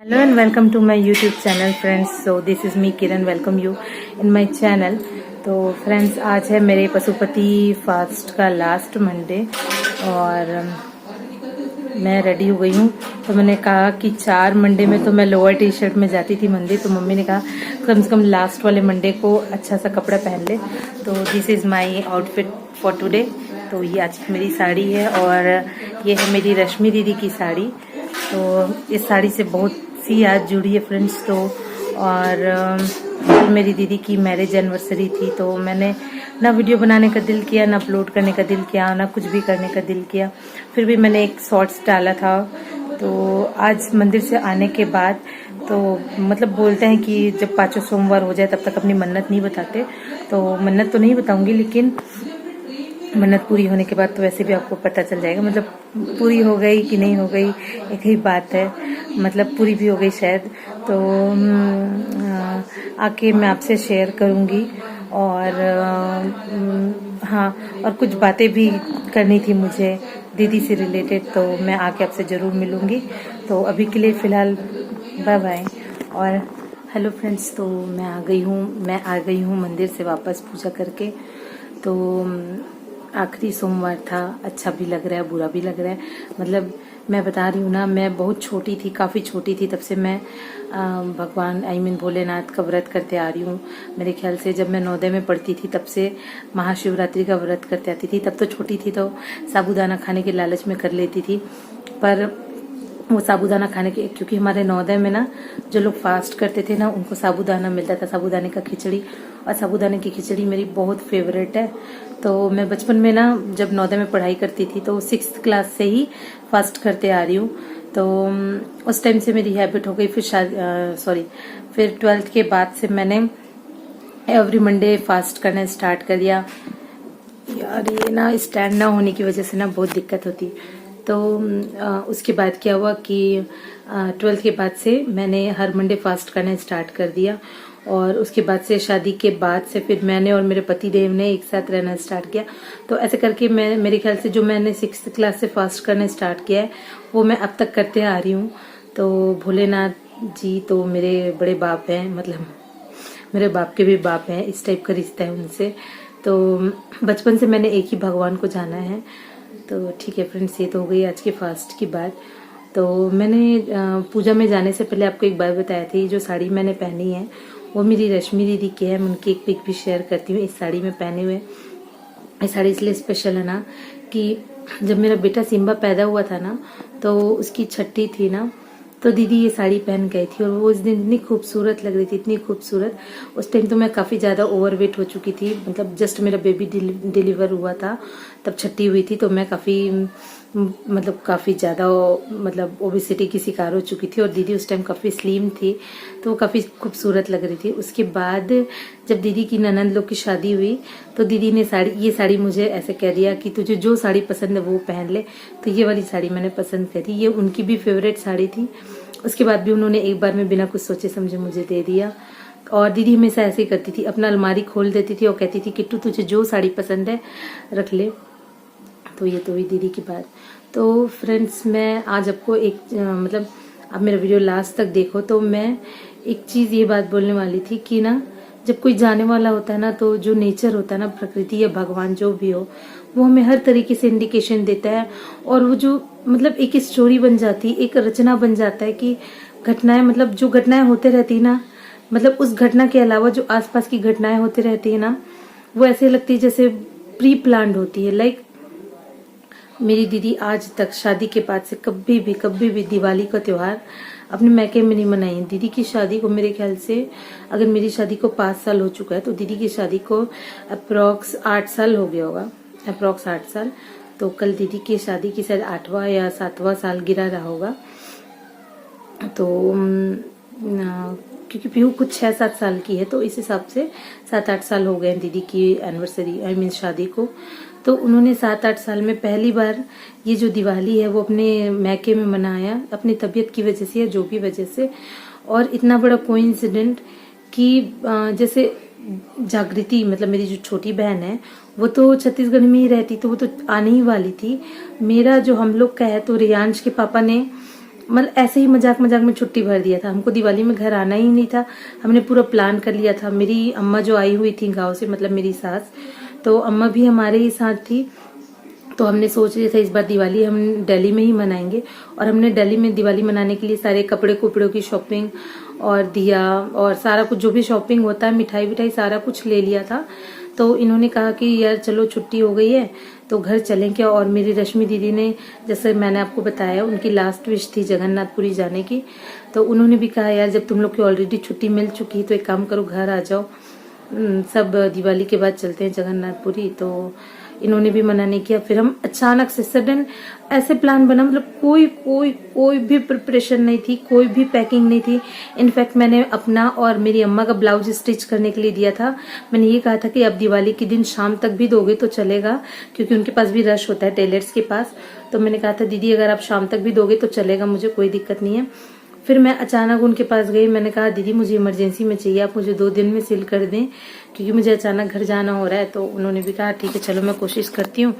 Hello and welcome to my YouTube channel friends. So this is me Kiran, welcome you in my channel. तो friends आज है मेरे Pashupati fast का last Monday और मैं ready हो गई हूँ। तो मैंने कहा कि 4 मंडे में तो मैं लोअर टी शर्ट में जाती थी मंदिर, तो मम्मी ने कहा कम से कम लास्ट वाले मंडे को अच्छा सा कपड़ा पहन ले। तो this is my outfit for today. तो ये आज की मेरी साड़ी है और ये है मेरी रश्मि दीदी की साड़ी। तो इस साड़ी से बहुत सी याद जुड़ी है फ्रेंड्स। तो और कल मेरी दीदी की मैरिज एनिवर्सरी थी, तो मैंने ना वीडियो बनाने का दिल किया, ना अपलोड करने का दिल किया, ना कुछ भी करने का दिल किया। फिर भी मैंने एक शॉर्ट्स डाला था। तो आज मंदिर से आने के बाद तो मतलब बोलते हैं कि जब 5 सोमवार हो जाए तब तक अपनी मन्नत नहीं बताते। तो मन्नत तो नहीं बताऊंगी, लेकिन मन्नत पूरी होने के बाद तो वैसे भी आपको पता चल जाएगा, मतलब पूरी हो गई कि नहीं हो गई एक ही बात है, मतलब पूरी भी हो गई शायद। तो आके मैं आपसे शेयर करूंगी और हाँ, और कुछ बातें भी करनी थी मुझे दीदी से रिलेटेड, तो मैं आके आपसे ज़रूर मिलूंगी। तो अभी के लिए फ़िलहाल बाय बाय। और हेलो फ्रेंड्स, तो मैं आ गई हूँ मंदिर से वापस पूजा करके। तो आखिरी सोमवार था, अच्छा भी लग रहा है बुरा भी लग रहा है। मतलब मैं बता रही हूँ ना, मैं बहुत छोटी थी, काफ़ी छोटी थी, तब से मैं भगवान भोलेनाथ का व्रत करते आ रही हूँ। मेरे ख्याल से जब मैं नवोदय में पढ़ती थी तब से महाशिवरात्रि का व्रत करते आती थी। तब तो छोटी थी तो साबूदाना खाने के लालच में कर लेती थी, पर वो साबूदाना खाने के, क्योंकि हमारे नवोदय में ना जो लोग फास्ट करते थे ना उनको साबूदाना मिलता था, साबूदाने का खिचड़ी। और साबूदाने की खिचड़ी मेरी बहुत फेवरेट है। तो मैं बचपन में ना जब नवोदय में पढ़ाई करती थी तो 6th क्लास से ही फास्ट करते आ रही हूँ। तो उस टाइम से मेरी हैबिट हो गई। फिर 12th के बाद से मैंने एवरी मंडे फास्ट करना स्टार्ट कर दिया। यार ये ना स्टैंड ना होने की वजह से ना बहुत दिक्कत होती। तो उसके बाद क्या हुआ कि 12th के बाद से मैंने हर मंडे फास्ट करना स्टार्ट कर दिया। और उसके बाद से शादी के बाद से फिर मैंने और मेरे पति देव ने एक साथ रहना स्टार्ट किया। तो ऐसे करके मैं, मेरे ख्याल से जो मैंने 6th क्लास से फास्ट करना स्टार्ट किया है वो मैं अब तक करते आ रही हूँ। तो भोलेनाथ जी तो मेरे बड़े बाप हैं, मतलब मेरे बाप के भी बाप हैं, इस टाइप का रिश्ता है उनसे। तो बचपन से मैंने एक ही भगवान को जाना है। तो ठीक है फ्रेंड्स, ये तो हो गई आज की फास्ट की बात। तो मैंने पूजा में जाने से पहले आपको एक बात बताया थी, जो साड़ी मैंने पहनी है वो मेरी रश्मि दीदी की है। मैं उनकी एक पिक भी शेयर करती हूँ इस साड़ी में पहने हुए। ये साड़ी इसलिए स्पेशल है ना कि जब मेरा बेटा सिम्बा पैदा हुआ था ना, तो उसकी छठी थी ना, तो दीदी ये साड़ी पहन गई थी और वो उस दिन इतनी खूबसूरत लग रही थी, इतनी खूबसूरत। उस टाइम तो मैं काफ़ी ज़्यादा ओवरवेट हो चुकी थी, मतलब जस्ट मेरा बेबी डिलीवर हुआ था तब छठी हुई थी। तो मैं काफ़ी ज़्यादा मतलब ओबेसिटी की शिकार हो चुकी थी और दीदी उस टाइम काफ़ी स्लिम थी, तो वो काफ़ी खूबसूरत लग रही थी। उसके बाद जब दीदी की ननंद लोग की शादी हुई तो दीदी ने ये साड़ी मुझे ऐसे कह दिया कि तुझे जो साड़ी पसंद है वो पहन ले। तो ये वाली साड़ी मैंने पसंद करी, ये उनकी भी फेवरेट साड़ी थी। उसके बाद भी उन्होंने एक बार में बिना कुछ सोचे समझे मुझे दे दिया। और दीदी हमेशा ऐसे ही करती थी, अपना अलमारी खोल देती थी और कहती थी किट्टू तुझे जो साड़ी पसंद है रख ले। तो ये तो हुई दीदी की बात। तो फ्रेंड्स, मैं आज आपको एक मतलब आप मेरा वीडियो लास्ट तक देखो, तो मैं एक चीज़ ये बात बोलने वाली थी कि ना जब कोई जाने वाला होता है ना, तो जो नेचर होता है ना, प्रकृति या भगवान जो भी हो, वो हमें हर तरीके से इंडिकेशन देता है। और वो जो मतलब एक स्टोरी बन जाती है, एक रचना बन जाता है कि घटनाएं, मतलब जो घटनाएं होते रहती है ना, मतलब उस घटना के अलावा जो आसपास की घटनाएं होती रहती है ना, वो ऐसे लगती है जैसे प्री प्लान्ड होती है। लाइक मेरी दीदी आज तक शादी के बाद से कभी भी दिवाली का त्योहार अपने मैके में नहीं मनाई। दीदी की शादी को मेरे ख्याल से, अगर मेरी शादी को 5 साल हो चुका है तो दीदी की शादी को अप्रोक्स 8 साल हो गया होगा, अप्रोक्स 8 साल। तो कल दीदी की शादी की शायद 8वां या 7वां साल गिरा रहा होगा। तो क्योंकि पीहू कुछ 6-7 साल की है, तो इस हिसाब से 7-8 साल हो गए दीदी की एनिवर्सरी शादी को। तो उन्होंने 7-8 साल में पहली बार ये जो दिवाली है वो अपने मैके में मनाया, अपनी तबीयत की वजह से या जो भी वजह से। और इतना बड़ा कोइंसिडेंट कि जैसे जागृति, मतलब मेरी जो छोटी बहन है, वो तो छत्तीसगढ़ में ही रहती, तो वो तो आने ही वाली थी। मेरा जो हम लोग का है, तो रियांश के पापा ने मतलब ऐसे ही मजाक मजाक में छुट्टी भर दिया था। हमको दिवाली में घर आना ही नहीं था, हमने पूरा प्लान कर लिया था। मेरी अम्मा जो आई हुई थी गांव से, मतलब मेरी सास, तो अम्मा भी हमारे ही साथ थी। तो हमने सोच लिया था इस बार दिवाली हम दिल्ली में ही मनाएंगे। और हमने दिल्ली में दिवाली मनाने के लिए सारे कपड़े कुपड़ों की शॉपिंग और दिया और सारा कुछ जो भी शॉपिंग होता है, मिठाई विठाई सारा कुछ ले लिया था। तो इन्होंने कहा कि यार चलो छुट्टी हो गई है तो घर चलें क्या। और मेरी रश्मि दीदी ने, जैसे मैंने आपको बताया, उनकी लास्ट विश थी जगन्नाथपुरी जाने की। तो उन्होंने भी कहा यार जब तुम लोग की ऑलरेडी छुट्टी मिल चुकी है तो एक काम करो घर आ जाओ, सब दिवाली के बाद चलते हैं जगन्नाथपुरी। तो इन्होंने भी मना नहीं किया। फिर हम अचानक से सडन ऐसे प्लान बना, मतलब कोई भी प्रिपरेशन नहीं थी, कोई भी पैकिंग नहीं थी। इनफैक्ट मैंने अपना और मेरी अम्मा का ब्लाउज स्टिच करने के लिए दिया था। मैंने ये कहा था कि अब दिवाली के दिन शाम तक भी दोगे तो चलेगा, क्योंकि उनके पास भी रश होता है टेलर्स के पास। तो मैंने कहा था दीदी अगर आप शाम तक भी दोगे तो चलेगा, मुझे कोई दिक्कत नहीं है। फिर मैं अचानक उनके पास गई, मैंने कहा दीदी मुझे इमरजेंसी में चाहिए, आप मुझे 2 दिन में सिल कर दें क्योंकि मुझे अचानक घर जाना हो रहा है। तो उन्होंने भी कहा ठीक है चलो मैं कोशिश करती हूँ।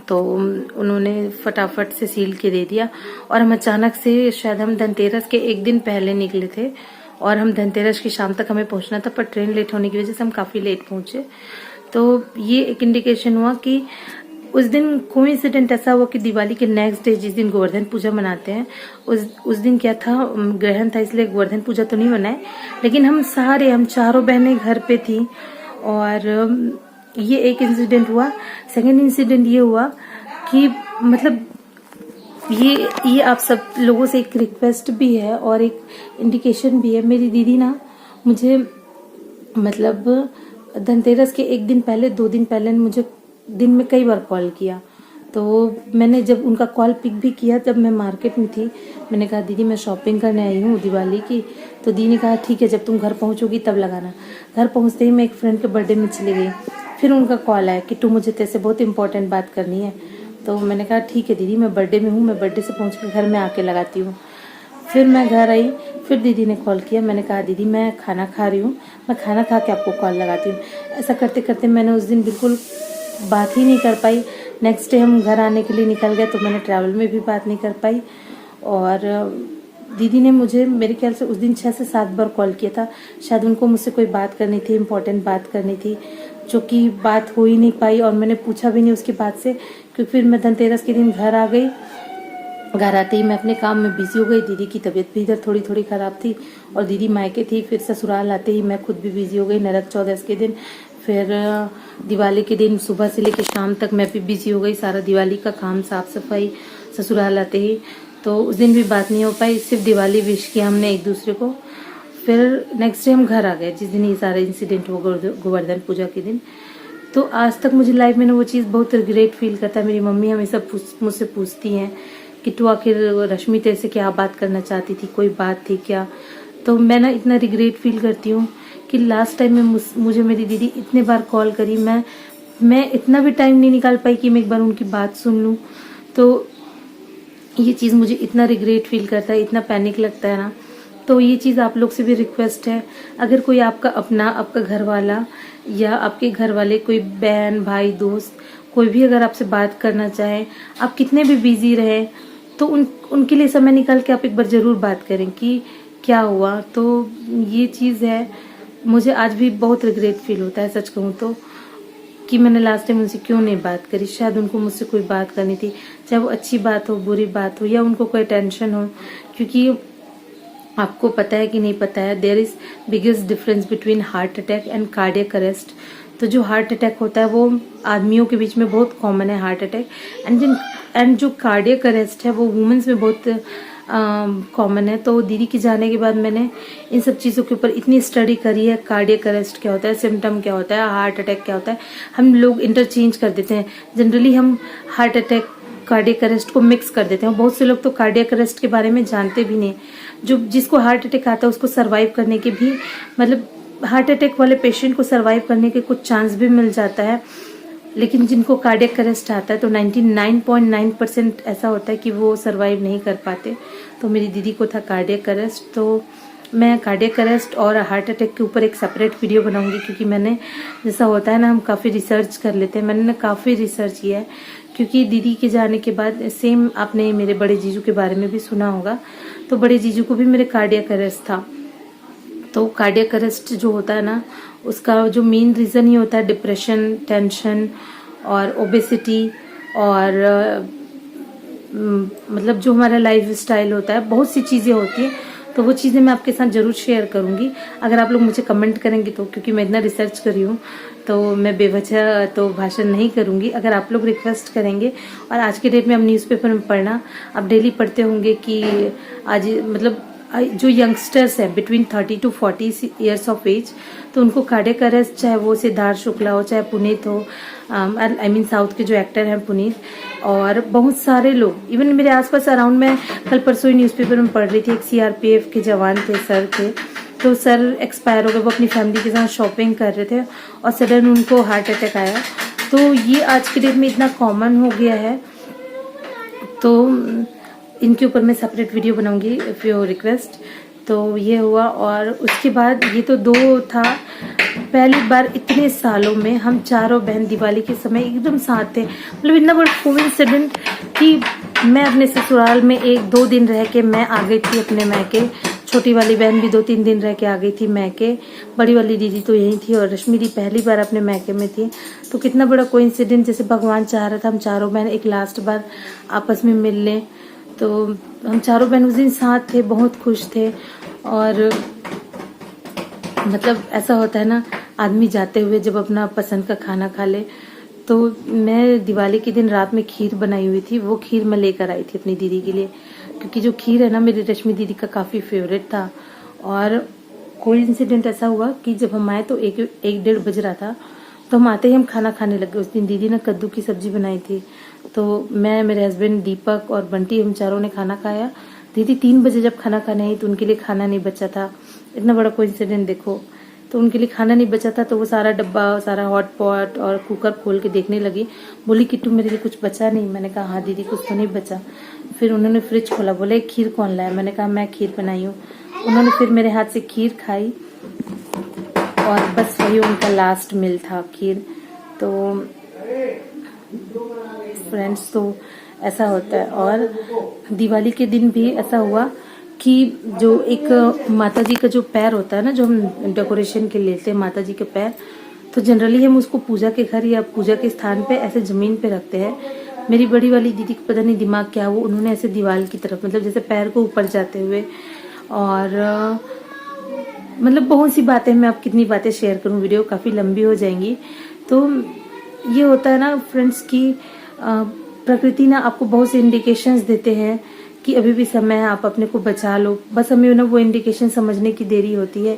तो उन्होंने फटाफट से सील के दे दिया। और हम अचानक से, शायद हम धनतेरस के 1 दिन पहले निकले थे और हम धनतेरस की शाम तक हमें पहुंचना था, पर ट्रेन लेट होने की वजह से हम काफी लेट पहुंचे। तो ये एक इंडिकेशन हुआ कि उस दिन कोइंसिडेंट ऐसा हुआ कि दिवाली के नेक्स्ट डे जिस दिन गोवर्धन पूजा मनाते हैं, उस दिन क्या था, ग्रहण था, इसलिए गोवर्धन पूजा तो नहीं मनाए। लेकिन हम चारों बहनें घर पे थी। और ये एक इंसिडेंट हुआ। सेकंड इंसिडेंट ये हुआ कि मतलब ये आप सब लोगों से एक रिक्वेस्ट भी है और एक इंडिकेशन भी है। मेरी दीदी ना मुझे मतलब धनतेरस के 1 दिन पहले 2 दिन पहले मुझे दिन में कई बार कॉल किया। तो मैंने जब उनका कॉल पिक भी किया तब मैं मार्केट में थी। मैंने कहा दीदी मैं शॉपिंग करने आई हूँ दिवाली की। तो दीदी ने कहा ठीक है जब तुम घर पहुंचोगी तब लगाना। घर पहुंचते ही मैं एक फ्रेंड के बर्थडे में चली गई। फिर उनका कॉल आया कि मुझे तेरे से बहुत इंपॉर्टेंट बात करनी है। तो मैंने कहा ठीक है दीदी मैं बर्थडे में हूँ, मैं बर्थडे से पहुँच के घर में आके लगाती हूँ। फिर मैं घर आई, फिर दीदी ने कॉल किया। मैंने कहा दीदी मैं खाना खा रही हूँ, मैं खाना खा के आपको कॉल लगाती हूँ। ऐसा करते करते मैंने उस दिन बिल्कुल बात ही नहीं कर पाई। नेक्स्ट डे हम घर आने के लिए निकल गए तो मैंने ट्रैवल में भी बात नहीं कर पाई। और दीदी ने मुझे मेरे ख्याल से उस दिन 6 से 7 बार कॉल किया था। शायद उनको मुझसे कोई बात करनी थी, इम्पोर्टेंट बात करनी थी, जो कि बात हो ही नहीं पाई। और मैंने पूछा भी नहीं उसके बाद से, क्योंकि फिर मैं धनतेरस के दिन घर आ गई। घर आते ही मैं अपने काम में बिजी हो गई। दीदी की तबीयत भी इधर थोड़ी थोड़ी खराब थी और दीदी मायके थी। फिर ससुराल आते ही मैं खुद भी बिजी हो गई नरक चौदस के दिन। फिर दिवाली के दिन सुबह से लेकर शाम तक मैं भी बिजी हो गई, सारा दिवाली का काम, साफ सफाई, ससुराल आते ही। तो उस दिन भी बात नहीं हो पाई, सिर्फ दिवाली विश किया हमने एक दूसरे को। फिर नेक्स्ट डे हम घर आ गए जिस दिन ये सारा इंसिडेंट हुआ गोवर्धन पूजा के दिन। तो आज तक मुझे लाइफ में ना वो चीज़ बहुत रिग्रेट फील करता है। मेरी मम्मी हमेशा मुझसे पूछती हैं कि तू आखिर रश्मि तेरे से क्या बात करना चाहती थी, कोई बात थी क्या। तो मैं ना इतना रिग्रेट फील करती हूँ कि लास्ट टाइम में मुझे मेरी दीदी इतने बार कॉल करी, मैं इतना भी टाइम नहीं निकाल पाई कि मैं एक बार उनकी बात सुन लूँ। तो ये चीज़ मुझे इतना रिग्रेट फील करता है, इतना पैनिक लगता है ना। तो ये चीज़ आप लोग से भी रिक्वेस्ट है, अगर कोई आपका अपना, आपका घर वाला या आपके घर वाले, कोई बहन भाई दोस्त, कोई भी अगर आपसे बात करना चाहे, आप कितने भी बिजी रहे, तो उनके लिए समय निकाल के आप एक बार ज़रूर बात करें कि क्या हुआ। तो ये चीज़ है, मुझे आज भी बहुत रिग्रेट फील होता है सच कहूँ तो, कि मैंने लास्ट टाइम उनसे क्यों नहीं बात करी। शायद उनको मुझसे कोई बात करनी थी, चाहे वो अच्छी बात हो, बुरी बात हो, या उनको कोई टेंशन हो। क्योंकि आपको पता है कि नहीं पता है, there is biggest difference between heart attack and cardiac arrest. तो जो हार्ट अटैक होता है वो आदमियों के बीच में बहुत कॉमन है, हार्ट अटैक। एंड जो कार्डियक अरेस्ट है वो वुमेन्स में बहुत कॉमन है। तो दीदी के जाने के बाद मैंने इन सब चीज़ों के ऊपर इतनी स्टडी करी है। कार्डियक अरेस्ट क्या होता है, सिम्टम क्या होता है, हार्ट अटैक क्या होता है। हम लोग इंटरचेंज कर देते हैं, जनरली हम हार्ट अटैक कार्डियक अरेस्ट को मिक्स कर देते हैं। बहुत से लोग तो कार्डियक अरेस्ट के बारे में जानते भी नहीं। जिसको हार्ट अटैक आता है उसको सर्वाइव करने के भी, मतलब हार्ट अटैक वाले पेशेंट को सर्वाइव करने के कुछ चांस भी मिल जाता है। लेकिन जिनको कार्डियक अरेस्ट आता है तो 99.9% ऐसा होता है कि वो सर्वाइव नहीं कर पाते। तो मेरी दीदी को था कार्डियक अरेस्ट। तो मैं कार्डियक अरेस्ट और हार्ट अटैक के ऊपर एक सेपरेट वीडियो बनाऊंगी, क्योंकि मैंने, जैसा होता है ना, हम काफ़ी रिसर्च कर लेते हैं, मैंने ना काफ़ी रिसर्च किया है। क्योंकि दीदी के जाने के बाद सेम आपने मेरे बड़े जीजू के बारे में भी सुना होगा, तो बड़े जीजू को भी मेरे कार्डियक अरेस्ट था। तो कार्डियक अरेस्ट जो होता है ना, उसका जो मेन रीज़न ही होता है डिप्रेशन, टेंशन और ओबेसिटी और मतलब जो हमारा लाइफ स्टाइल होता है, बहुत सी चीज़ें होती हैं। तो वो चीज़ें मैं आपके साथ ज़रूर शेयर करूँगी अगर आप लोग मुझे कमेंट करेंगे तो, क्योंकि मैं इतना रिसर्च करी हूँ तो मैं बेवजह तो भाषण नहीं करूँगी। अगर आप लोग रिक्वेस्ट करेंगे, और आज के डेट में हम न्यूज़पेपर में पढ़ना, आप डेली पढ़ते होंगे कि आज मतलब जो यंगस्टर्स हैं between 30 to 40 years of age, तो उनको कार्डियक अरेस्ट, चाहे वो सिद्धार्थ शुक्ला हो, चाहे पुनीत हो, आई मीन साउथ के जो एक्टर हैं पुनीत, और बहुत सारे लोग, इवन मेरे आसपास अराउंड, मैं कल परसों ही न्यूज़पेपर में पढ़ रही थी, एक सीआरपीएफ के जवान थे, सर थे, तो सर एक्सपायर हो गए। वो अपनी फैमिली के साथ शॉपिंग कर रहे थे और सडन उनको हार्ट अटैक आया। तो ये आज के डेट में इतना कॉमन हो गया है, तो इनके ऊपर मैं सेपरेट वीडियो बनाऊंगी इफ़ यू रिक्वेस्ट। तो ये हुआ, और उसके बाद ये तो दो था। पहली बार इतने सालों में हम चारों बहन दिवाली के समय एकदम साथ थे। मतलब इतना बड़ा कोइंसिडेंट कि मैं अपने ससुराल में 1-2 दिन रह के मैं आ गई थी अपने मैके। छोटी वाली बहन भी 2-3 दिन रह के आ गई थी मैके। बड़ी वाली दीदी तो यहीं थी, और रश्मि दी पहली बार अपने मैके में थी। तो कितना बड़ा कोइंसिडेंट, जैसे भगवान चाह रहा था हम चारों बहन एक लास्ट बार आपस में मिल लें। तो हम चारों बहन उस दिन साथ थे, बहुत खुश थे। और मतलब ऐसा होता है ना, आदमी जाते हुए जब अपना पसंद का खाना खा ले। तो मैं दिवाली के दिन रात में खीर बनाई हुई थी, वो खीर मैं लेकर आई थी अपनी दीदी के लिए, क्योंकि जो खीर है ना मेरी रश्मि दीदी का काफ़ी फेवरेट था। और कोई इंसिडेंट ऐसा हुआ कि जब हम आए तो 1-1:30 बज रहा था, तो हम आते ही हम खाना खाने लगे। उस दिन दीदी ने कद्दू की सब्जी बनाई थी, तो मैं, मेरे हस्बैंड दीपक और बंटी, हम चारों ने खाना खाया। दीदी 3 बजे जब खाना खाने आई तो उनके लिए खाना नहीं बचा था। इतना बड़ा कोइंसिडेंट देखो। तो उनके लिए खाना नहीं बचा था, तो वो सारा डब्बा, सारा हॉट पॉट और कुकर खोल के देखने लगी। बोली किट्टू मेरे लिए कुछ बचा नहीं? मैंने कहा हाँ दीदी कुछ तो नहीं बचा। फिर उन्होंने फ्रिज खोला, बोले खीर कौन लाया? मैंने कहा मैं खीर बनाई हूँ। उन्होंने फिर मेरे हाथ से खीर खाई, और बस वही उनका लास्ट मील था, खीर। तो फ्रेंड्स, तो ऐसा होता है। और दिवाली के दिन भी ऐसा हुआ कि जो एक माता जी का जो पैर होता है ना, जो हम डेकोरेशन के लेते हैं माता जी के पैर, तो जनरली हम उसको पूजा के घर या पूजा के स्थान पे ऐसे जमीन पे रखते हैं। मेरी बड़ी वाली दीदी को पता नहीं दिमाग क्या, वो उन्होंने ऐसे दीवार की तरफ, मतलब जैसे पैर को ऊपर जाते हुए, और मतलब बहुत सी बातें, मैं अब कितनी बातें शेयर करूं, वीडियो काफ़ी लंबी हो जाएंगी। तो ये होता है ना फ्रेंड्स कि प्रकृति ना आपको बहुत से इंडिकेशंस देते हैं कि अभी भी समय है, आप अपने को बचा लो। बस हमें ना वो इंडिकेशन समझने की देरी होती है।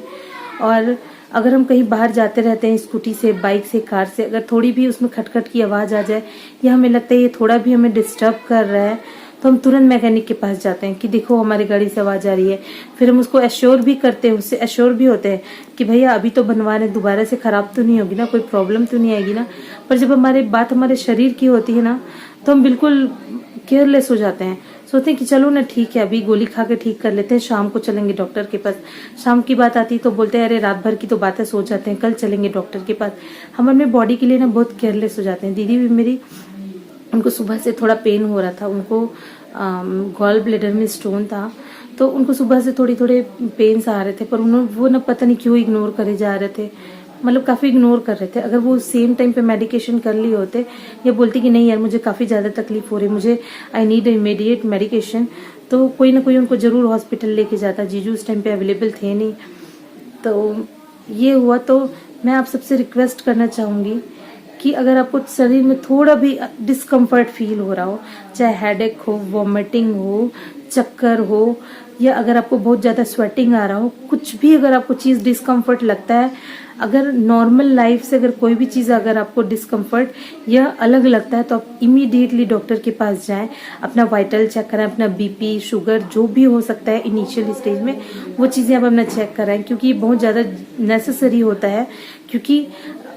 और अगर हम कहीं बाहर जाते रहते हैं स्कूटी से, बाइक से, कार से, अगर थोड़ी भी उसमें खटखट की आवाज़ आ जाए, या हमें लगता है ये थोड़ा भी हमें डिस्टर्ब कर रहा है, तो हम तुरंत मैकेनिक के पास जाते हैं कि देखो हमारी गाड़ी से आवाज़ आ रही है। फिर हम उसको एश्योर भी करते हैं, उससे एश्योर भी होते हैं कि भैया अभी तो बनवा रहे, दोबारा से ख़राब तो नहीं होगी ना, कोई प्रॉब्लम तो नहीं आएगी ना। पर जब हमारी बात हमारे शरीर की होती है ना, तो हम बिल्कुल केयरलेस हो जाते हैं। सोचते हैं कि चलो ना ठीक है, अभी गोली खा के ठीक कर लेते हैं, शाम को चलेंगे डॉक्टर के पास। शाम की बात आती तो बोलते हैं अरे रात भर की तो बातें, सो जाते हैं, कल चलेंगे डॉक्टर के पास। हम अपने बॉडी के लिए ना बहुत केयरलेस हो जाते हैं। दीदी भी मेरी, उनको सुबह से थोड़ा पेन हो रहा था, उनको गॉल ब्लैडर में स्टोन था, तो उनको सुबह से थोड़े पेन्स आ रहे थे, पर उन्होंने वो ना पता नहीं क्यों इग्नोर करे जा रहे थे, मतलब काफ़ी इग्नोर कर रहे थे। अगर वो सेम टाइम पे मेडिकेशन कर लिए होते, या बोलती कि नहीं यार मुझे काफ़ी ज़्यादा तकलीफ हो रही है, मुझे आई नीड इमीडिएट मेडिकेशन, तो कोई ना कोई उनको ज़रूर हॉस्पिटल लेके जाता। जीजू उस टाइम पे अवेलेबल थे नहीं। तो ये हुआ। तो मैं आप सबसे रिक्वेस्ट करना चाहूँगी कि अगर आपको शरीर में थोड़ा भी डिस्कम्फर्ट फील हो रहा हो, चाहे हेडेक हो, वॉमिटिंग हो, चक्कर हो, या अगर आपको बहुत ज़्यादा स्वेटिंग आ रहा हो, कुछ भी अगर आपको चीज़ डिस्कम्फर्ट लगता है, अगर नॉर्मल लाइफ से अगर कोई भी चीज़ अगर आपको डिस्कम्फर्ट या अलग लगता है, तो आप इमीडिएटली डॉक्टर के पास जाएं, अपना वाइटल चेक कराएं, अपना बीपी, शुगर जो भी हो सकता है इनिशियल स्टेज में, वो चीज़ें आप अपना चेक कराएं, क्योंकि ये बहुत ज़्यादा नेसेसरी होता है। क्योंकि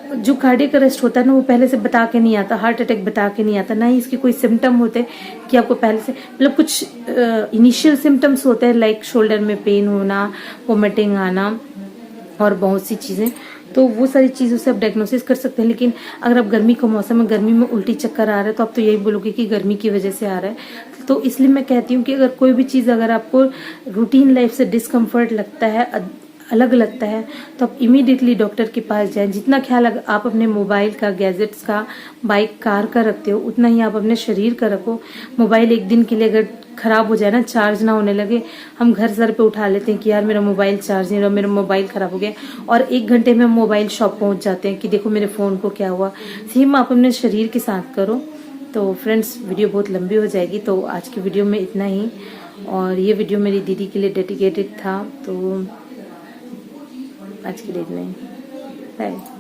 जो कार्डियक अरेस्ट होता है ना वो पहले से बता के नहीं आता, हार्ट अटैक बता के नहीं आता, ना ही इसके कोई सिम्टम होते कि आपको पहले से, मतलब कुछ इनिशियल सिम्टम्स होते हैं लाइक शोल्डर में पेन होना, वोमिटिंग आना और बहुत सी चीज़ें, तो वो सारी चीज़ों से आप डायग्नोसिस कर सकते हैं। लेकिन अगर आप गर्मी का मौसम है, गर्मी में उल्टी चक्कर आ रहा है, तो आप तो यही बोलोगे कि गर्मी की वजह से आ रहा है। तो इसलिए मैं कहती हूँ कि अगर कोई भी चीज़ अगर आपको रूटीन लाइफ से डिस्कम्फर्ट लगता है, अलग लगता है, तो आप इमीडिएटली डॉक्टर के पास जाएं। जितना ख्याल आप अपने मोबाइल का, गैजेट्स का, बाइक, कार का रखते हो, उतना ही आप अपने शरीर का रखो। मोबाइल एक दिन के लिए अगर खराब हो जाए ना, चार्ज ना होने लगे, हम घर सर पे उठा लेते हैं कि यार मेरा मोबाइल चार्ज नहीं रहा, मेरा मोबाइल खराब हो गया, और 1 घंटे में हम मोबाइल शॉप पहुंच जाते हैं कि देखो मेरे फ़ोन को क्या हुआ। सेम आप अपने शरीर के साथ करो। तो फ्रेंड्स, वीडियो बहुत लंबी हो जाएगी, तो आज की वीडियो में इतना ही। और ये वीडियो मेरी दीदी के लिए डेडिकेटेड था, तो आज के लिए इतना ही। बाय।